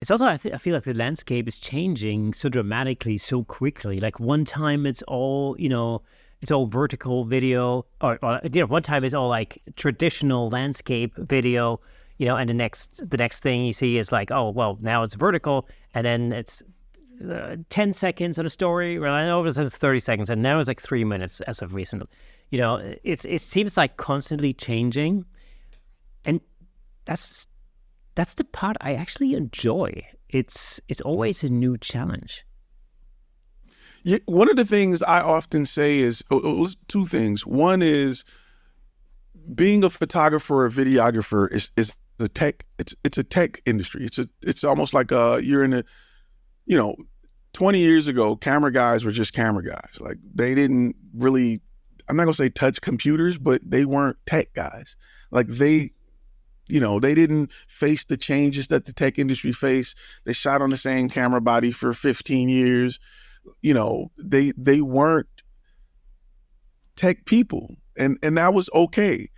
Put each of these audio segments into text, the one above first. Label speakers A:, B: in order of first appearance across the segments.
A: It's also, I feel like the landscape is changing so dramatically, so quickly. Like one time it's all, it's all vertical video, or one time it's all like traditional landscape video, and the next thing you see is like, oh, well, now it's vertical, and then it's 10 seconds on a story. Well, I know it was 30 seconds, and now it's like 3 minutes as of recently. It seems like constantly changing, and that's the part I actually enjoy. It's always a new challenge.
B: Yeah, one of the things I often say is two things. One is being a photographer or videographer is the tech. It's a tech industry. It's almost like you're in a, 20 years ago, camera guys were just camera guys. Like they didn't really, I'm not gonna say touch computers, but they weren't tech guys. Like they didn't face the changes that the tech industry faced. They shot on the same camera body for 15 years. They weren't tech people, and that was okay.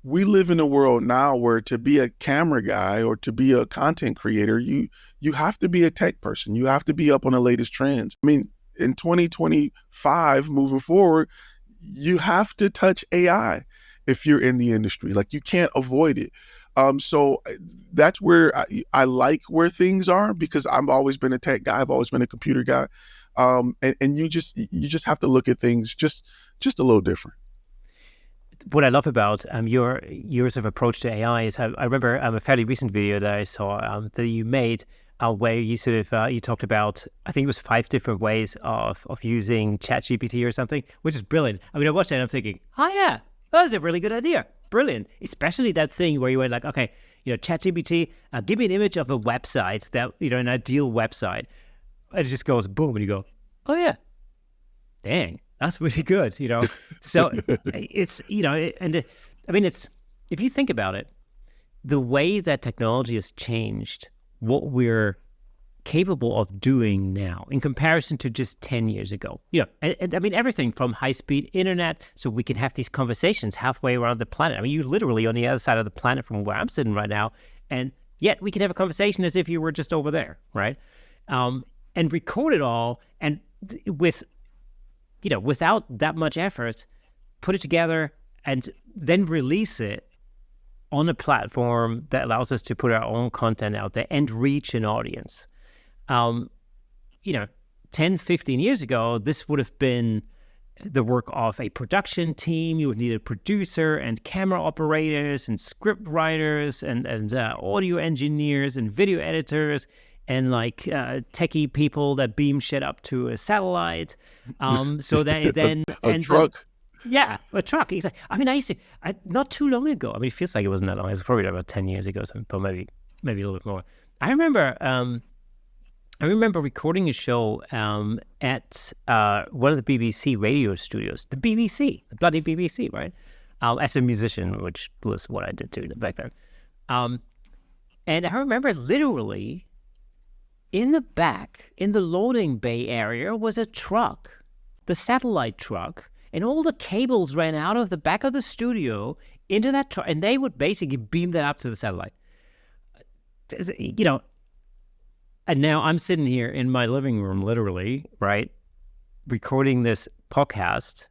B: We live in a world now where to be a camera guy or to be a content creator, you have to be a tech person. You have to be up on the latest trends. I mean, in 2025, moving forward, you have to touch AI if you're in the industry. Like you can't avoid it. So that's where I like where things are, because I've always been a tech guy. I've always been a computer guy. And you just have to look at things just a little different.
A: What I love about your sort of approach to AI is how I remember a fairly recent video that I saw that you made where you sort of you talked about, I think it was 5 different ways of using ChatGPT or something, which is brilliant. I mean, I watched that and I'm thinking, oh yeah, that's a really good idea. Brilliant. Especially that thing where you went like, okay, ChatGPT, give me an image of a website that, an ideal website. And it just goes boom, and you go, oh yeah, dang, that's really good, So it's, I mean, it's, if you think about it, the way that technology has changed what we're capable of doing now in comparison to just 10 years ago. And I mean, everything from high-speed internet, so we can have these conversations halfway around the planet. I mean, you're literally on the other side of the planet from where I'm sitting right now, and yet we can have a conversation as if you were just over there, right? And record it all, and without that much effort, put it together and then release it on a platform that allows us to put our own content out there and reach an audience. 10, 15 years ago, this would have been the work of a production team. You would need a producer and camera operators and script writers and audio engineers and video editors and like techie people that beam shit up to a satellite. So they then
B: a truck.
A: Yeah, a truck. Exactly. I mean, not too long ago. I mean, it feels like it wasn't that long. It was probably about 10 years ago, but maybe a little bit more. I remember recording a show at one of the BBC radio studios, the bloody BBC, right? As a musician, which was what I did too back then. And I remember literally in the back, in the loading bay area, was a truck, the satellite truck, and all the cables ran out of the back of the studio into that truck, and they would basically beam that up to the satellite. And now I'm sitting here in my living room, literally, right, recording this podcast,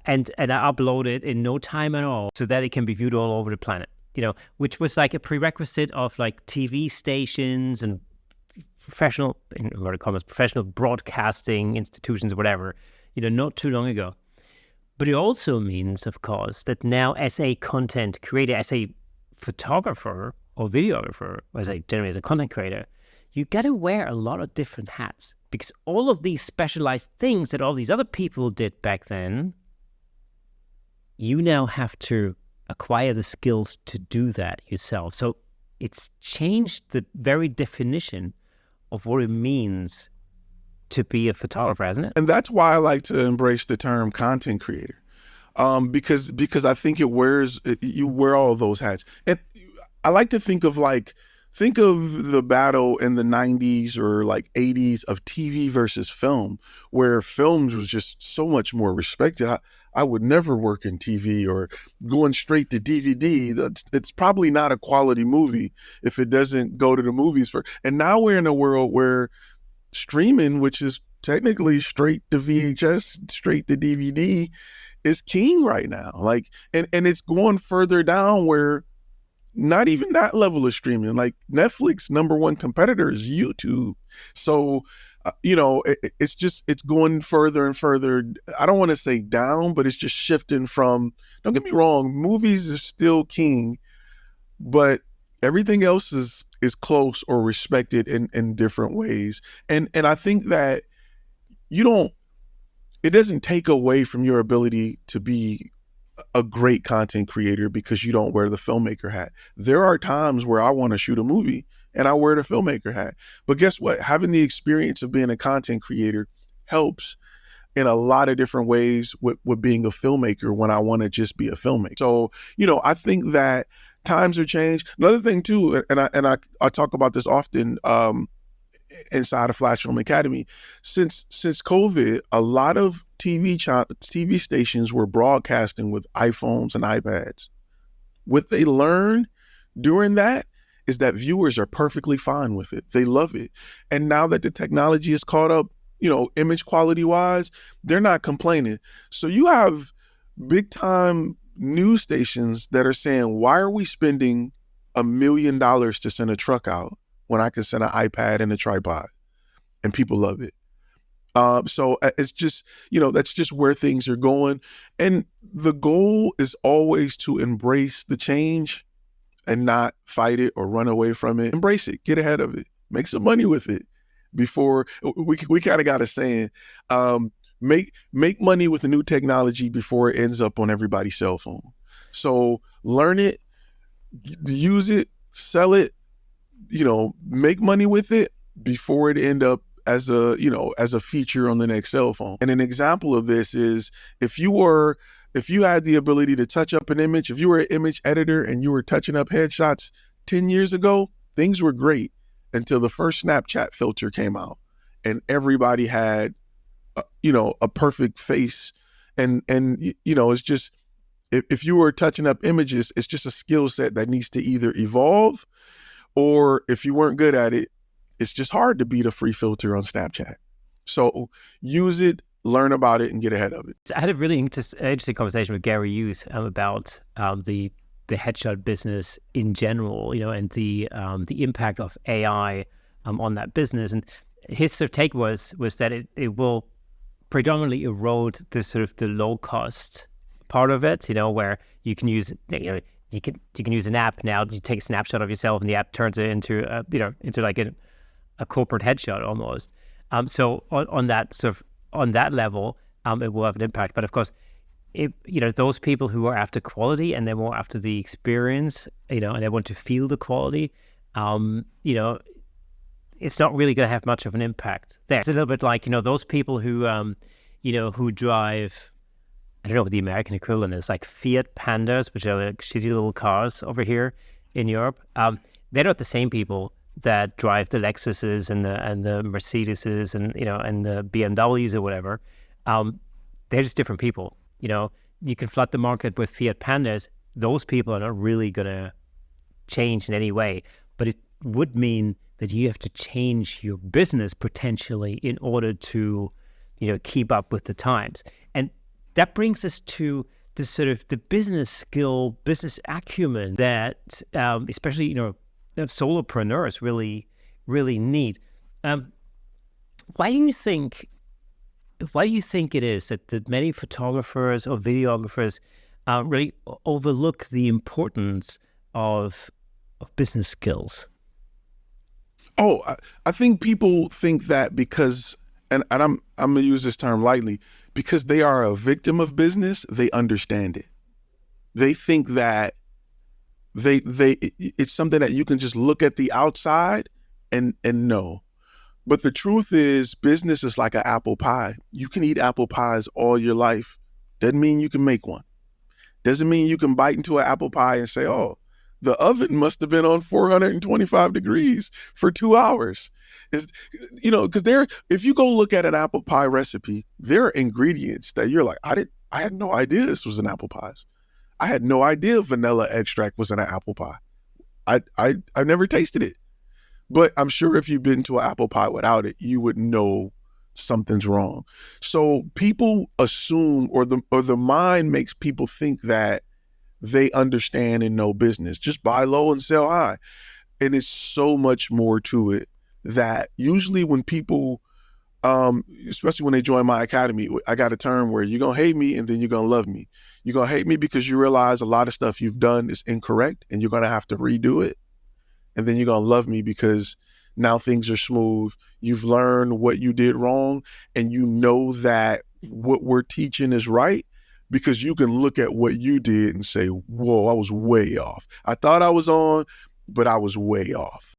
A: and I upload it in no time at all so that it can be viewed all over the planet, which was like a prerequisite of like TV stations and professional, in inverted commas, professional broadcasting institutions or whatever, not too long ago. But it also means, of course, that now as a content creator, as a photographer or videographer, or generally as a content creator, you got to wear a lot of different hats, because all of these specialized things that all these other people did back then, you now have to acquire the skills to do that yourself. So it's changed the very definition of what it means to be a photographer, hasn't it?
B: And that's why I like to embrace the term content creator, because I think you wear all of those hats. And I like to think of the battle in the 90s or like 80s of TV versus film, where films was just so much more respected. I would never work in TV or going straight to DVD. It's probably not a quality movie if it doesn't go to the movies first. And now we're in a world where streaming, which is technically straight to VHS, straight to DVD, is king right now. Like, and it's going further down where not even that level of streaming. Like Netflix, number one competitor is YouTube. So, it's going further and further. I don't want to say down, but it's just shifting from, don't get me wrong, movies are still king, but everything else is close or respected in different ways. And I think that it doesn't take away from your ability to be a great content creator because you don't wear the filmmaker hat. There are times where I want to shoot a movie and I wear the filmmaker hat. But guess what? Having the experience of being a content creator helps in a lot of different ways with being a filmmaker when I want to just be a filmmaker. So, I think that times are changed. Another thing too, and I talk about this often inside of Flash Film Academy, since COVID, a lot of TV stations were broadcasting with iPhones and iPads. What they learned during that is that viewers are perfectly fine with it. They love it. And now that the technology is caught up, image quality wise, they're not complaining. So you have big time news stations that are saying, why are we spending $1 million to send a truck out when I can send an iPad and a tripod? And people love it. So it's just, that's just where things are going. And the goal is always to embrace the change and not fight it or run away from it. Embrace it, get ahead of it, make some money with it before we kind of got a saying, make money with the new technology before it ends up on everybody's cell phone. So learn it, use it, sell it, make money with it before it end up as a feature on the next cell phone. And an example of this is if you had the ability to touch up an image, if you were an image editor and you were touching up headshots 10 years ago, things were great until the first Snapchat filter came out and everybody had, a perfect face. And it's just, if you were touching up images, it's just a skill set that needs to either evolve, or if you weren't good at it, it's just hard to beat a free filter on Snapchat. So use it, learn about it, and get ahead of it.
A: So I had a really interesting conversation with Gary Hughes about the headshot business in general, and the impact of AI on that business. And his sort of take was that it will predominantly erode the sort of the low cost part of it, where you can use you can use an app now. You take a snapshot of yourself, and the app turns it into like a corporate headshot almost. So on that level, it will have an impact. But of course, those people who are after quality and they're more after the experience, and they want to feel the quality, it's not really going to have much of an impact there. It's a little bit like, those people who, who drive, I don't know what the American equivalent is, like Fiat Pandas, which are like shitty little cars over here in Europe. They're not the same people that drive the Lexuses and the Mercedeses and the BMWs or whatever. They're just different people. You can flood the market with Fiat Pandas. Those people are not really going to change in any way, but it would mean that you have to change your business potentially in order to, keep up with the times. And that brings us to the sort of the business skill, business acumen that especially, solopreneurs really, really need. Why do you think it is that many photographers or videographers really overlook the importance of business skills?
B: Oh, I think people think that because, and I'm gonna use this term lightly, because they are a victim of business, they understand it. They think that it's something that you can just look at the outside and know. But the truth is, business is like an apple pie. You can eat apple pies all your life. Doesn't mean you can make one. Doesn't mean you can bite into an apple pie and say, oh, the oven must have been on 425 degrees for 2 hours. Is, because if you go look at an apple pie recipe, there are ingredients that you're like, I had no idea this was an apple pie. I had no idea vanilla extract was in an apple pie. I've never tasted it, but I'm sure if you've been to an apple pie without it, you would know something's wrong. So people assume, or the mind makes people think that they understand and know business. Just buy low and sell high. And it's so much more to it that usually when people, especially when they join my academy, I got a term where you're going to hate me and then you're going to love me. You're going to hate me because you realize a lot of stuff you've done is incorrect and you're going to have to redo it. And then you're going to love me because now things are smooth. You've learned what you did wrong and you know that what we're teaching is right, because you can look at what you did and say, whoa, I was way off. I thought I was on, but I was way off.